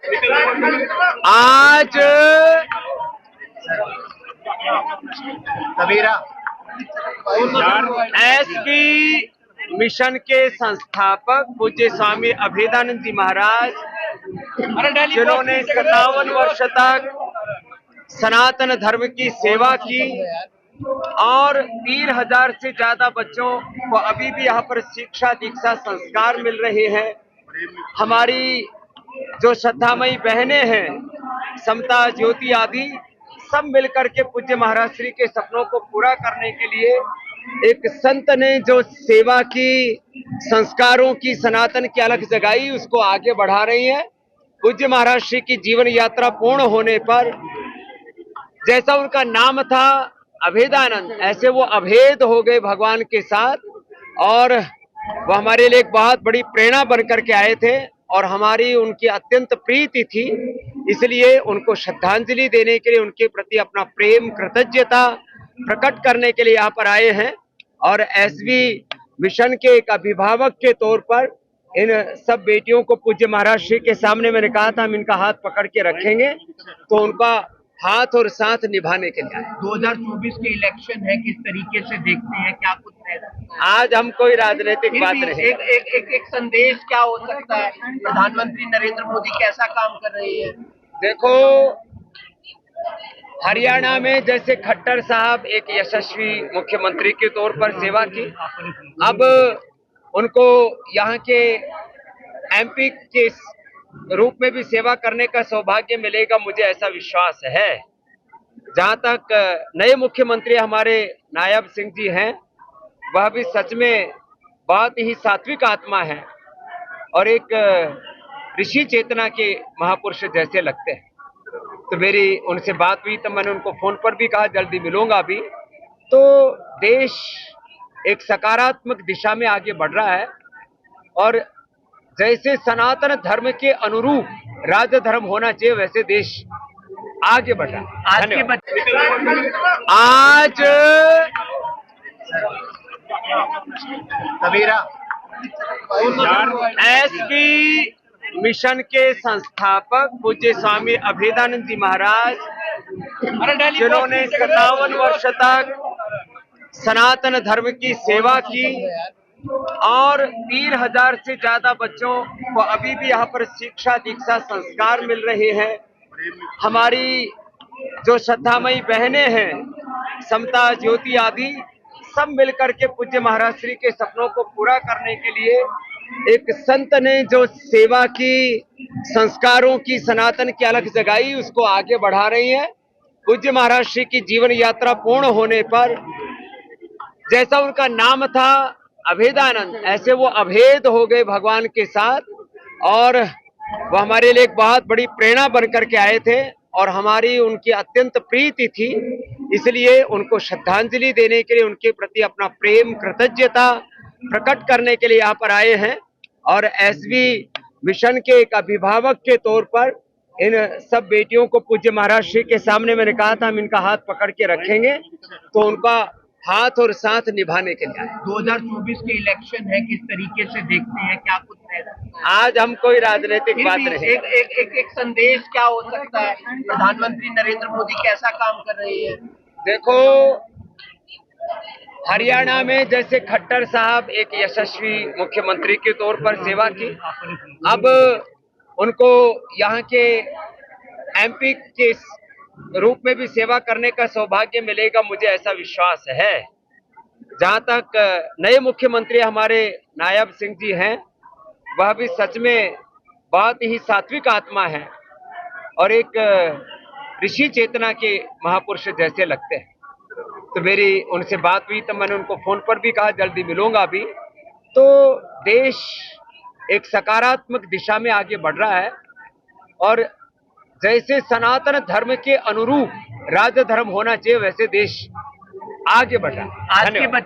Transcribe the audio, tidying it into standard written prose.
आज कबीरा SP mission के संस्थापक पूज्य स्वामी अभेदानंद जी महाराज, जिन्होंने 57 वर्ष तक सनातन धर्म की सेवा की और 3000 से ज्यादा बच्चों को अभी भी यहाँ पर शिक्षा दीक्षा संस्कार मिल रहे हैं। हमारी जो श्रद्धामयी बहनें हैं, समता ज्योति आदि, सब मिलकर के पूज्य महाराज श्री के सपनों को पूरा करने के लिए एक संत ने जो सेवा की, संस्कारों की, सनातन की अलख जगाई, उसको आगे बढ़ा रही है। पूज्य महाराज श्री की जीवन यात्रा पूर्ण होने पर जैसा उनका नाम था अभेदानंद, ऐसे वो अभेद हो गए भगवान के साथ, और वो हमारे लिए एक बहुत बड़ी प्रेरणा बनकर के आए थे और हमारी उनकी अत्यंत प्रीति थी। इसलिए उनको श्रद्धांजलि देने के लिए, उनके प्रति अपना प्रेम, कृतज्ञता प्रकट करने के लिए यहाँ पर आए हैं। और एसबी मिशन के एक अभिभावक के तौर पर इन सब बेटियों को पूज्य महाराज श्री के सामने मैंने कहा था हम इनका हाथ पकड़ के रखेंगे, तो उनका हाथ और साथ निभाने के लिए आए। 2024 के इलेक्शन है, किस तरीके से देखते हैं, क्या कुछ है? आज हम कोई राजनीतिक बात नहीं, एक संदेश क्या हो सकता है? प्रधानमंत्री नरेंद्र मोदी कैसा काम कर रही है? देखो, हरियाणा में जैसे खट्टर साहब एक यशस्वी मुख्यमंत्री के तौर पर सेवा की, अब उनको यहाँ के एमपी के रूप में भी सेवा करने का सौभाग्य मिलेगा, मुझे ऐसा विश्वास है। जहां तक नए मुख्यमंत्री हमारे नायब सिंह जी हैं, वह भी सच में बहुत ही सात्विक आत्मा है और एक ऋषि चेतना के महापुरुष जैसे लगते हैं। तो मेरी उनसे बात हुई तो मैंने उनको फोन पर भी कहा जल्दी मिलूंगा अभी। तो देश एक सकारात्मक दिशा में आगे बढ़ रहा है और जैसे सनातन धर्म के अनुरूप राज धर्म होना चाहिए, वैसे देश आगे बढ़ रहा है। आज कबीरा एसपी मिशन के संस्थापक पूज्य स्वामी अभेदानंद जी महाराज, जिन्होंने 57 वर्ष तक सनातन धर्म की सेवा की और 3000 से ज्यादा बच्चों को अभी भी यहाँ पर शिक्षा दीक्षा संस्कार मिल रहे हैं। हमारी जो श्रद्धामयी बहनें हैं, समता ज्योति आदि, सब मिलकर के पूज्य महाराज श्री के सपनों को पूरा करने के लिए एक संत ने जो सेवा की, संस्कारों की, सनातन की अलख जगाई, उसको आगे बढ़ा रही है। पूज्य महाराज श्री की जीवन यात्रा पूर्ण होने पर जैसा उनका नाम था अभेदानंद, ऐसे वो अभेद हो गए भगवान के साथ, और वो हमारे लिए एक बहुत बड़ी प्रेरणा बनकर के आए थे और हमारी उनकी अत्यंत प्रीति थी। इसलिए उनको श्रद्धांजलि देने के लिए, उनके प्रति अपना प्रेम, कृतज्ञता प्रकट करने के लिए यहाँ पर आए हैं। और एसबी मिशन के एक अभिभावक के तौर पर इन सब बेटियों को पूज्य महाराज श्री के सामने मैंने कहा था हम इनका हाथ पकड़ के रखेंगे, तो उनका हाथ और साथ निभाने के लिए आए। 2024 के इलेक्शन है, किस तरीके से देखते हैं, क्या कुछ है? आज हम कोई राजनीतिक बात नहीं, एक संदेश क्या हो सकता है? प्रधानमंत्री नरेंद्र मोदी कैसा काम कर रही है? देखो, हरियाणा में जैसे खट्टर साहब एक यशस्वी मुख्यमंत्री के तौर पर सेवा की, अब उनको यहाँ के एमपी के रूप में भी सेवा करने का सौभाग्य मिलेगा, मुझे ऐसा विश्वास है। जहां तक नए मुख्यमंत्री हमारे नायब सिंह जी हैं, वह भी सच में बहुत ही सात्विक आत्मा है और एक ऋषि चेतना के महापुरुष जैसे लगते हैं। तो मेरी उनसे बात हुई तो मैंने उनको फोन पर भी कहा जल्दी मिलूंगा अभी। तो देश एक सकारात्मक दिशा में आगे बढ़ रहा है और जैसे सनातन धर्म के अनुरूप राज धर्म होना चाहिए, वैसे देश आगे बढ़ रहा है।